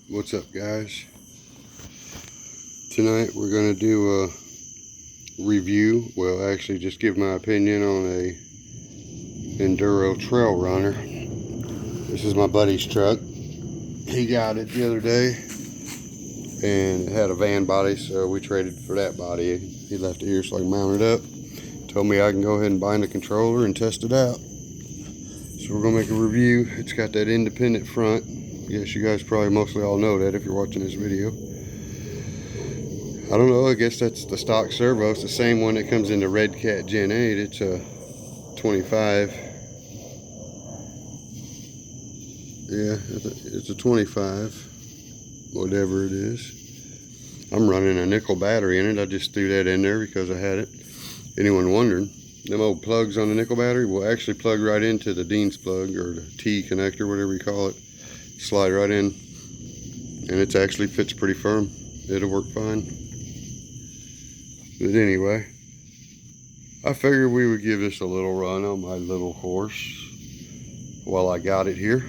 What's up, guys? Tonight we're going to do a review, well actually just give my opinion on a Enduro Trail Runner. This is my buddy's truck. He got it the other day and it had a van body, so we traded for that body. He left it here so I can mount it up. Told me I can go ahead and bind the controller and test it out. So we're going to make a review. It's got that independent front. Yes, you guys probably mostly all know that if you're watching this video. I don't know, I guess that's the stock servo. It's the same one that comes in the Red Cat Gen 8. It's a 25. Yeah, it's a 25, whatever it is. I'm running a nickel battery in it. I just threw that in there because I had it. Anyone wondering, them old plugs on the nickel battery will actually plug right into the Dean's plug, or the T connector, whatever you call it. Slide right in, and it actually fits pretty firm. It'll work fine. But anyway, I figured we would give this a little run on my little horse while I got it here.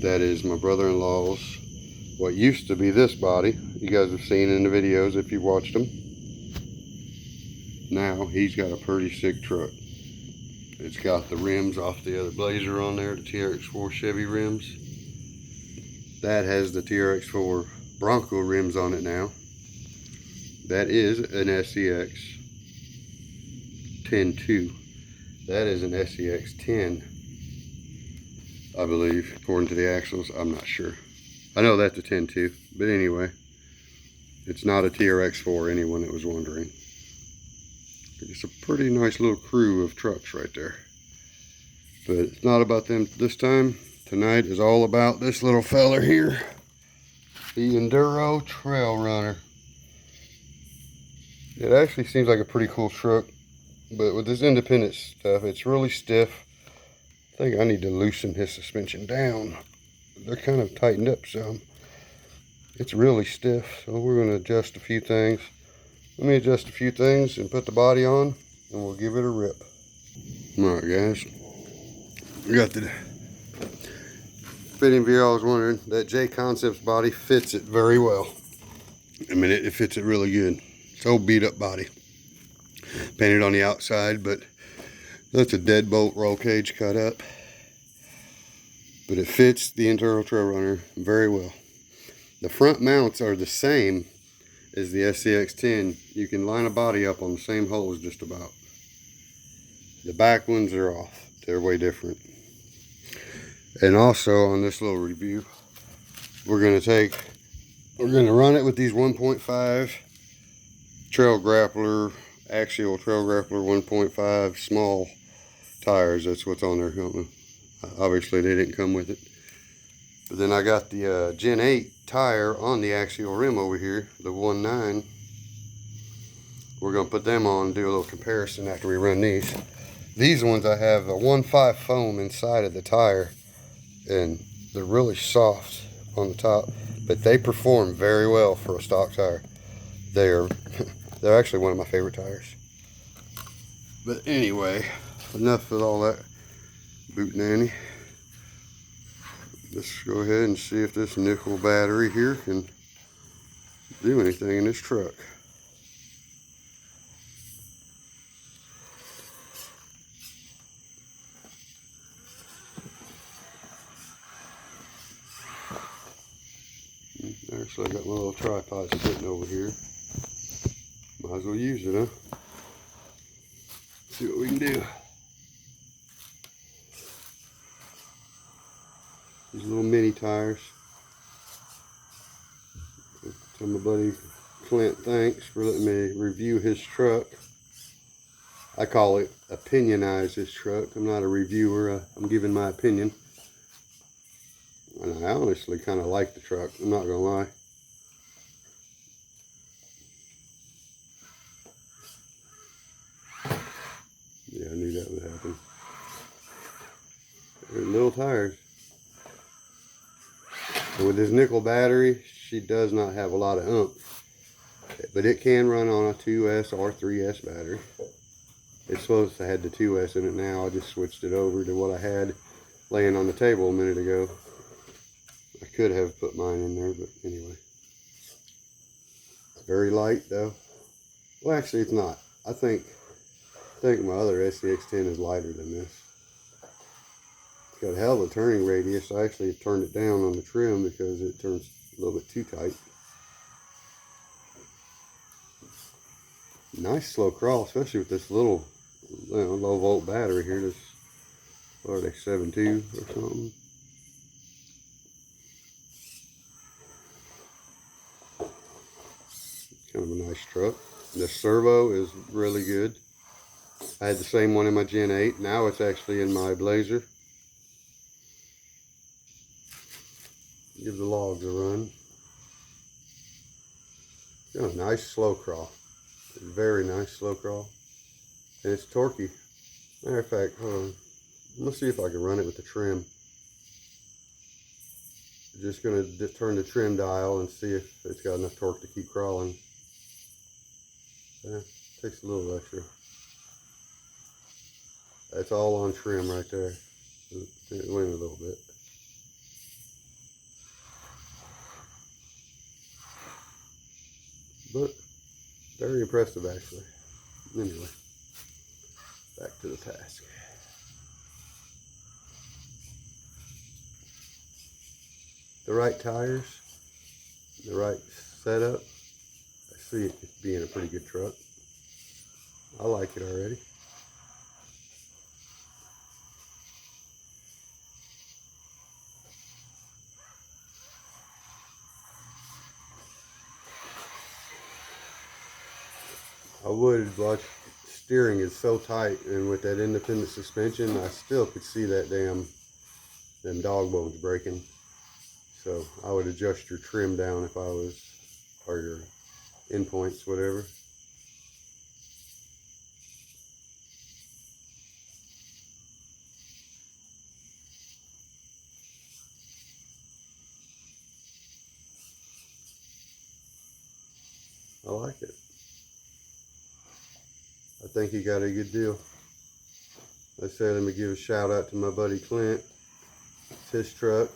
That is my brother-in-law's, what used to be this body. You guys have seen in the videos if you've watched them. Now he's got a pretty sick truck. It's got the rims off the other Blazer on there, the TRX4 Chevy rims. That has the TRX4 Bronco rims on it now. That is an SCX 10.2. That is an SCX 10, I believe, according to the axles. I'm not sure. I know that's a 10.2, but anyway, it's not a TRX4, anyone that was wondering. It's a pretty nice little crew of trucks right there. But it's not about them this time. Tonight is all about this little fella here, the Enduro Trail Runner. It actually seems like a pretty cool truck, but with this independent stuff, it's really stiff. I think I need to loosen his suspension down. They're kind of tightened up some. It's really stiff, so we're going to adjust a few things. Let me adjust a few things and put the body on, and we'll give it a rip. Alright guys, we got the fitting view. I was wondering, that J Concepts body fits it very well. I mean, it fits it really good. It's old beat up body. Painted on the outside, but that's a deadbolt roll cage cut up. But it fits the Enduro Trail Runner very well. The front mounts are the same as the SCX 10. You can line a body up on the same holes just about. The back ones are off. They're way different. And also on this little review, we're going to run it with these 1.5 Trail Grappler, Axial Trail Grappler 1.5 small tires. That's what's on there. Obviously they didn't come with it. But then I got the Gen 8 tire on the axial rim over here, the 1.9. We're going to put them on and do a little comparison after we run these. These ones I have a 1.5 foam inside of the tire, and they're really soft on the top, but they perform very well for a stock tire. They're actually one of my favorite tires. But anyway, enough with all that boot nanny. Let's go ahead and see if this nickel battery here can do anything in this truck. There, so I got my little tripod sitting over here. Might as well use it, huh? See what we can do. These little mini tires. Tell my buddy Clint thanks for letting me review his truck. I call it opinionize his truck. I'm not a reviewer. I'm giving my opinion. And I honestly kind of like the truck. I'm not gonna lie. Yeah, I knew that would happen. They're little tires. And with this nickel battery, she does not have a lot of oomph, but it can run on a 2S or 3S battery. It's supposed to have the 2S in it now. I just switched it over to what I had laying on the table a minute ago. I could have put mine in there, but anyway. It's very light though. Well, actually it's not. I think my other SCX10 is lighter than this. It's got a hell of a turning radius. I actually have turned it down on the trim because it turns a little bit too tight. Nice slow crawl, especially with this little low volt battery here. This, what are they, 7.2 or something? Kind of a nice truck. The servo is really good. I had the same one in my Gen8. Now it's actually in my Blazer. Give the logs a run. Got a nice slow crawl. Very nice slow crawl. And it's torquey. Matter of fact, hold on. Let's see if I can run it with the trim. Just gonna turn the trim dial and see if it's got enough torque to keep crawling. Yeah, takes a little extra. That's all on trim right there. It went a little bit. But very impressive actually. Anyway, back to the task. The right tires, the right setup. I see it being a pretty good truck. I like it already. I would, but steering is so tight, and with that independent suspension, I still could see that them dog bones breaking. So I would adjust your trim down if I was, or your endpoints, whatever. I like it. I think he got a good deal. Like I said, let me give a shout out to my buddy Clint. It's his truck.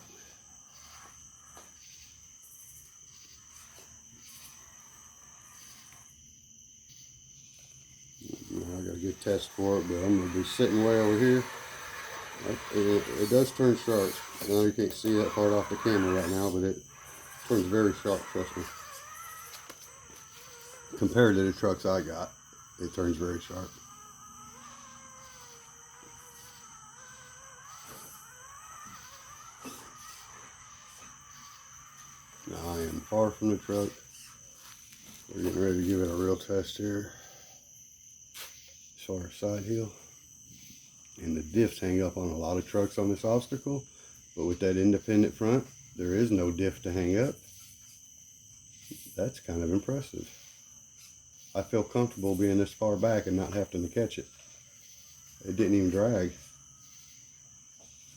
I got a good test for it, but I'm going to be sitting way over here. It does turn sharp. I know you can't see that part off the camera right now, but it turns very sharp, trust me. Compared to the trucks I got, it turns very sharp. Now I am far from the truck. We're getting ready to give it a real test here. As far as side hill. And the diffs hang up on a lot of trucks on this obstacle, but with that independent front, there is no diff to hang up. That's kind of impressive. I feel comfortable being this far back and not having to catch it. It didn't even drag.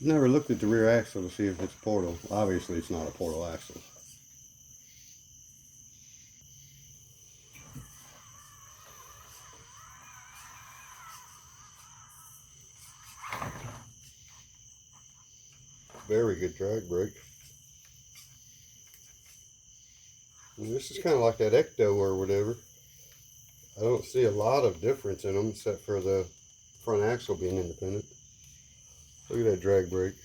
Never looked at the rear axle to see if it's a portal. Obviously it's not a portal axle. Very good drag brake. And this is kind of like that Ecto or whatever. I don't see a lot of difference in them except for the front axle being independent. Look at that drag brake.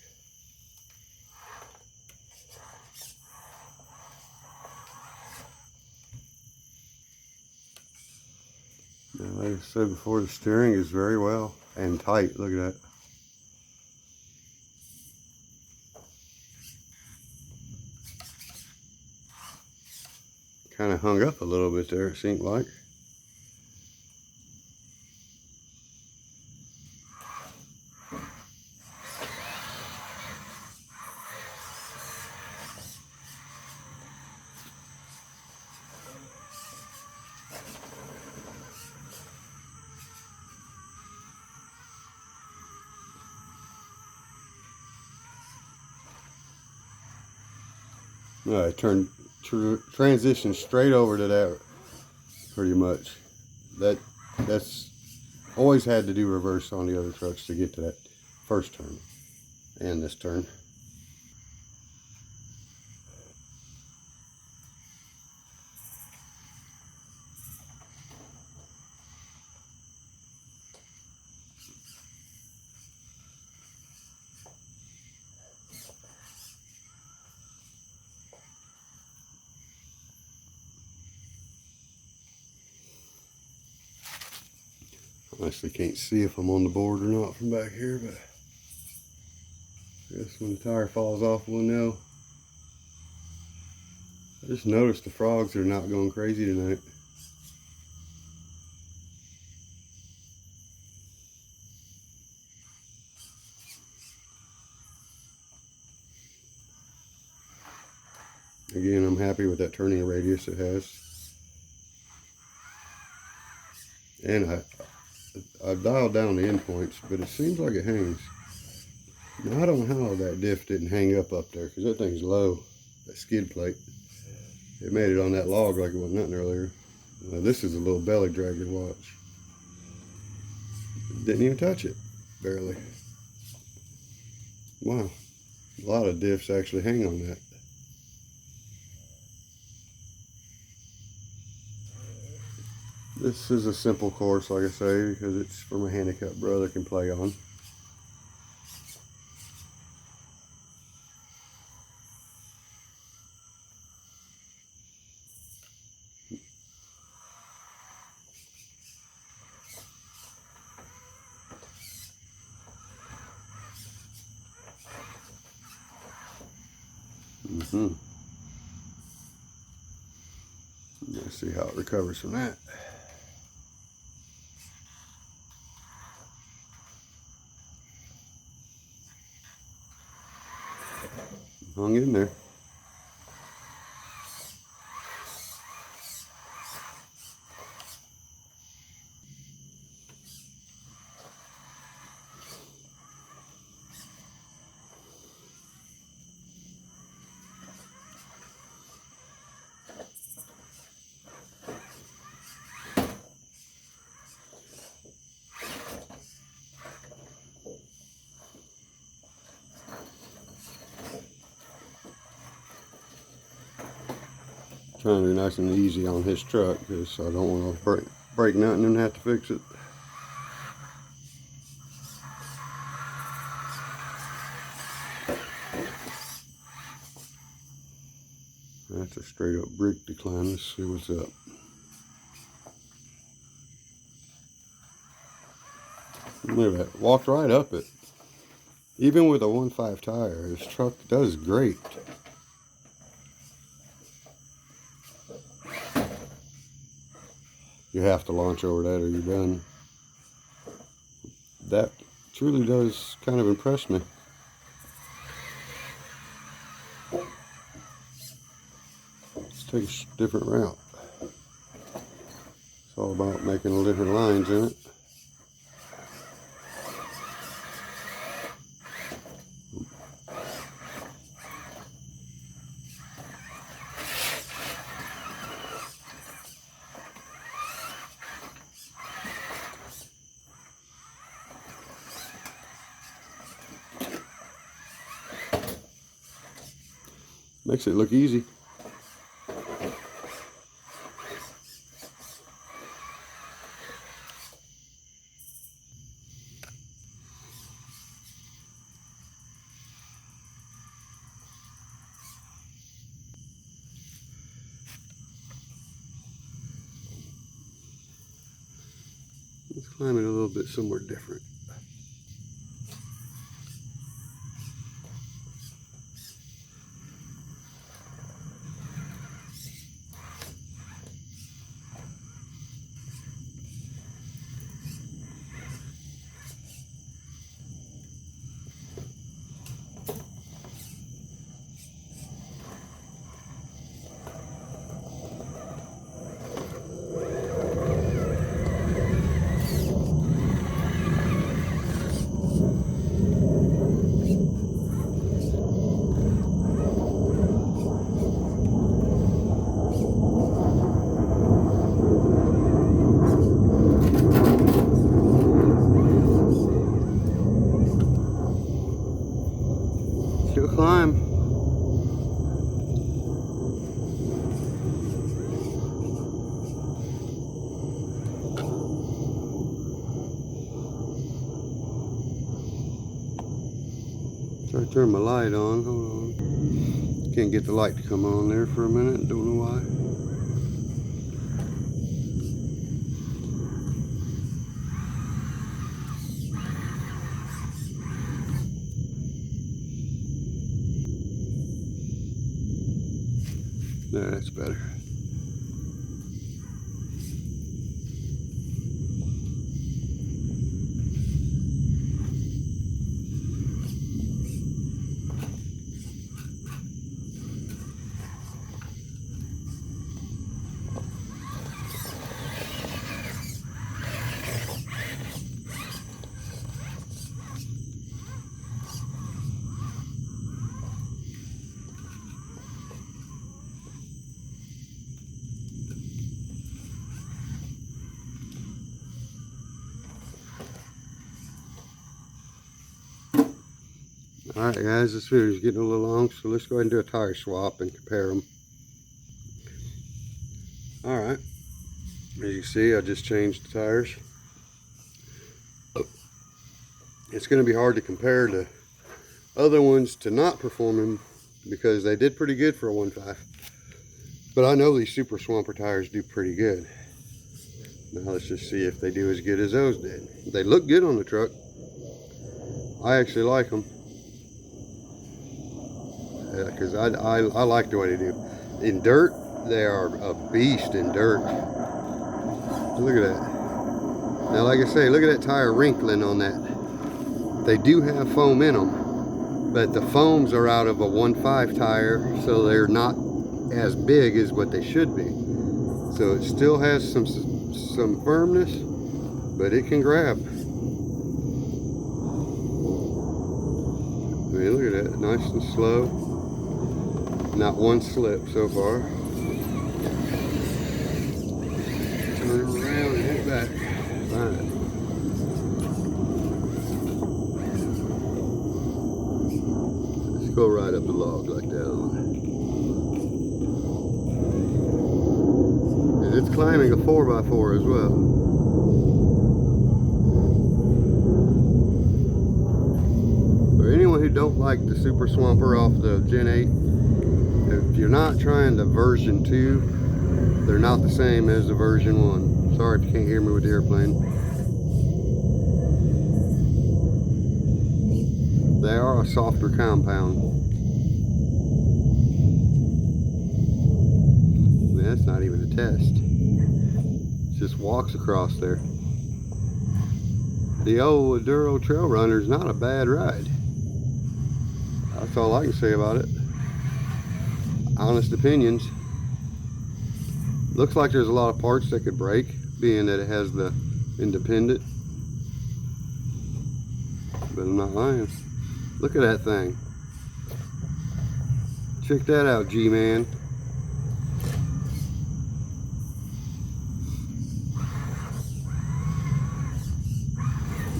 Now, like I said before, the steering is very well and tight. Look at that. Kind of hung up a little bit there, it seemed like. No, I turned transition straight over to that, pretty much. That's always had to do reverse on the other trucks to get to that first turn and this turn. Honestly can't see if I'm on the board or not from back here, but I guess when the tire falls off we'll know. I just noticed the frogs are not going crazy tonight. Again, I'm happy with that turning radius it has. And I've dialed down the endpoints, but it seems like it hangs. Now, I don't know how that diff didn't hang up there, because that thing's low, that skid plate. It made it on that log like it wasn't nothing earlier. Now, this is a little belly dragger, watch. Didn't even touch it, barely. Wow, a lot of diffs actually hang on that. This is a simple course, like I say, because it's for my handicapped brother can play on. Let's see how it recovers from that. Hung in there. Trying to be nice and easy on his truck because I don't want to break nothing and have to fix it. That's a straight up brick decline. Let's see what's up. Look at that. Walked right up it. Even with a 1.5 tire, this truck does great. You have to launch over that or you're done. That truly does kind of impress me. Let's take a different route. It's all about making different lines in it. Makes it look easy. Let's climb it a little bit somewhere different. Still climb. Try to turn my light on. Hold on. Can't get the light to come on there for a minute. Don't know why. Yeah, that's better. Alright guys, this video is getting a little long, so let's go ahead and do a tire swap and compare them. Alright, as you see, I just changed the tires. It's going to be hard to compare the other ones to not performing because they did pretty good for a 1.5. But I know these Super Swamper tires do pretty good. Now let's just see if they do as good as those did. They look good on the truck. I actually like them. Because I like the way they do. In dirt, they are a beast in dirt. Look at that. Now, like I say, look at that tire wrinkling on that. They do have foam in them, but the foams are out of a 1.5 tire, so they're not as big as what they should be. So it still has some firmness, but it can grab. I mean, look at that, nice and slow. Not one slip so far. Turn around and hit back. Fine. Let's go right up the log like that. And it's climbing a 4x4 as well. For anyone who don't like the Super Swamper off the Gen 8, if you're not trying the version 2, they're not the same as the version 1. Sorry if you can't hear me with the airplane. They are a softer compound. Man, that's not even a test. It just walks across there. The old Enduro Trail Runner is not a bad ride. That's all I can say about it. Honest opinions. Looks like there's a lot of parts that could break, being that it has the independent. But I'm not lying. Look at that thing. Check that out, G-Man.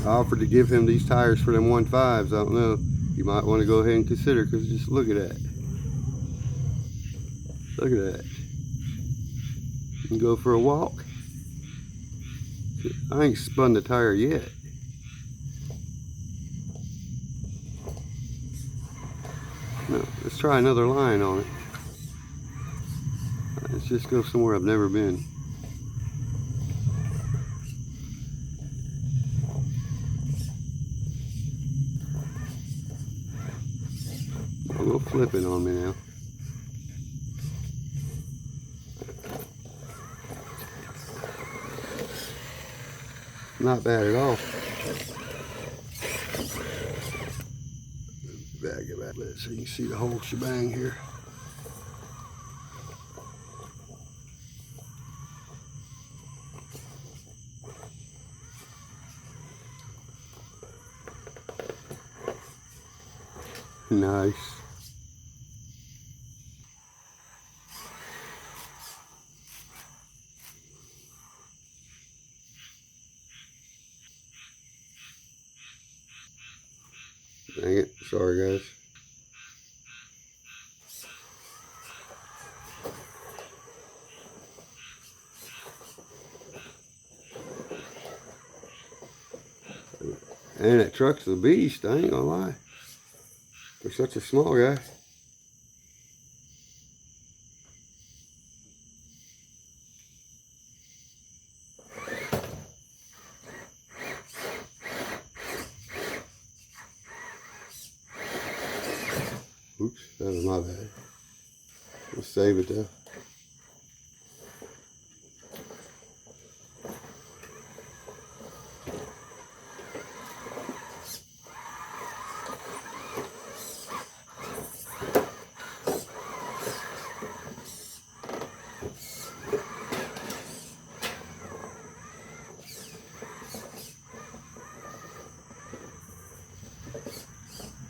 I offered to give him these tires for them 1.5s. I don't know. You might want to go ahead and consider, because just look at that. Look at that. You can go for a walk. I ain't spun the tire yet. No, let's try another line on it. Let's just go somewhere I've never been. A little flipping on me now. Not bad at all. Back it back so you can see the whole shebang here. Nice. Dang it. Sorry, guys. And that truck's a beast, I ain't gonna lie. For such a small guy. Oops, that was my bad. Let's save it though.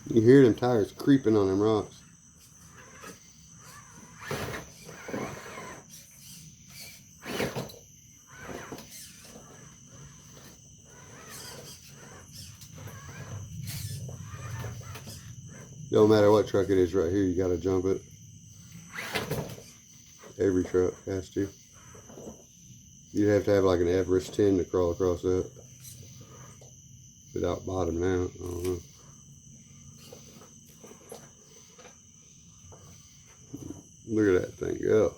You hear them tires creeping on them rocks. Don't matter what truck it is right here, you gotta jump it. Every truck has to. You'd have to have like an Everest 10 to crawl across that. Without bottoming out, I don't know. Look at that thing go.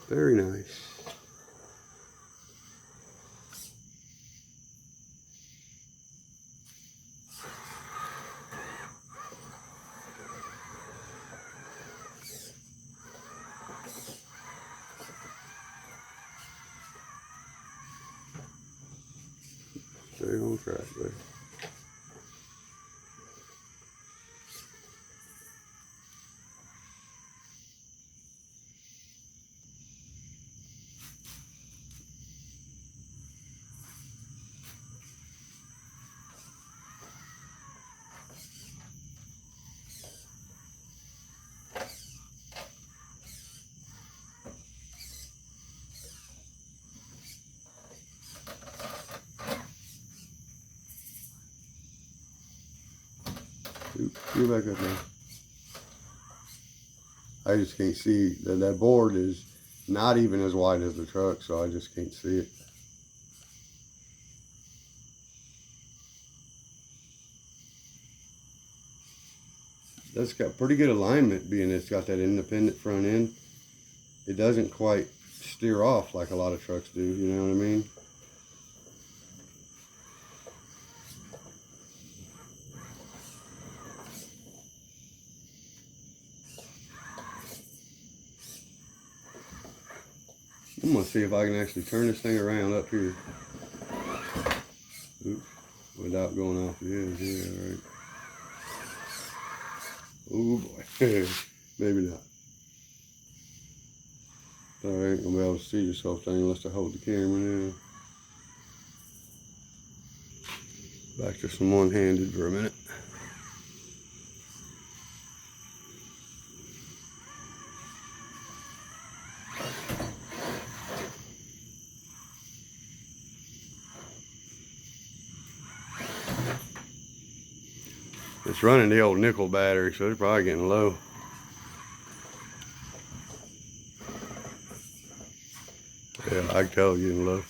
Very nice. Stay on track there. Get back up there. I just can't see that that board is not even as wide as the truck, so I just can't see it. That's got pretty good alignment, being it's got that independent front end. It doesn't quite steer off like a lot of trucks do, you know what I mean? I'm gonna see if I can actually turn this thing around up here. Oops, without going off the edge. Yeah, right. Oh boy, maybe not. I ain't gonna be able to see this whole thing unless I hold the camera now. Back to some one-handed for a minute. It's running the old nickel battery, so it's probably getting low. Yeah, I can tell it's getting low.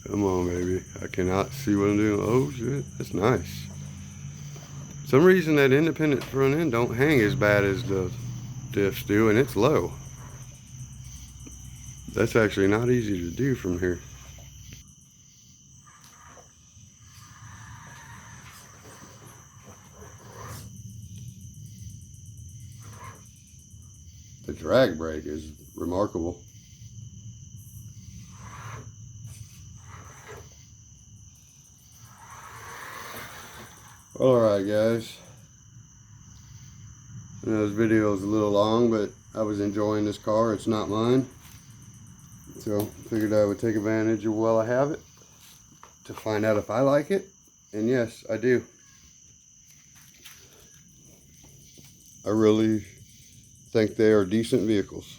Come on, baby. I cannot see what I'm doing. Oh, shit. That's nice. For some reason, that independent front end don't hang as bad as the diffs do, and it's low. That's actually not easy to do from here. The drag brake is remarkable. Alright guys, I know this video is a little long, but I was enjoying this car. It's not mine, so figured I would take advantage of while I have it to find out if I like it, and yes, I do. I really think they are decent vehicles.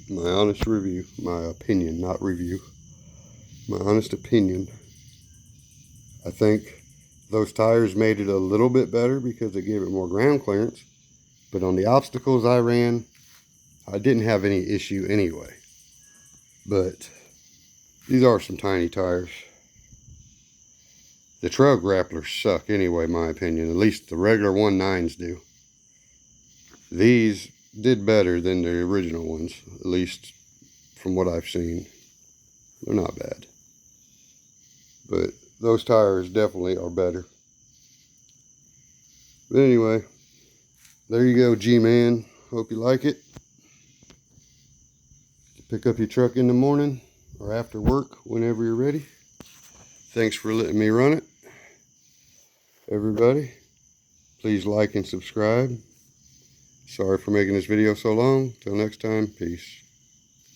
My honest review, my opinion, not review, my honest opinion. I think those tires made it a little bit better because they gave it more ground clearance. But on the obstacles I ran, I didn't have any issue anyway. But these are some tiny tires. The trail grapplers suck anyway, in my opinion. At least the regular 1.9s do. These did better than the original ones, at least from what I've seen. They're not bad. But those tires definitely are better. But anyway, there you go, G-Man. Hope you like it. Pick up your truck in the morning or after work, whenever you're ready. Thanks for letting me run it. Everybody, please like and subscribe. Sorry for making this video so long. Till next time, peace.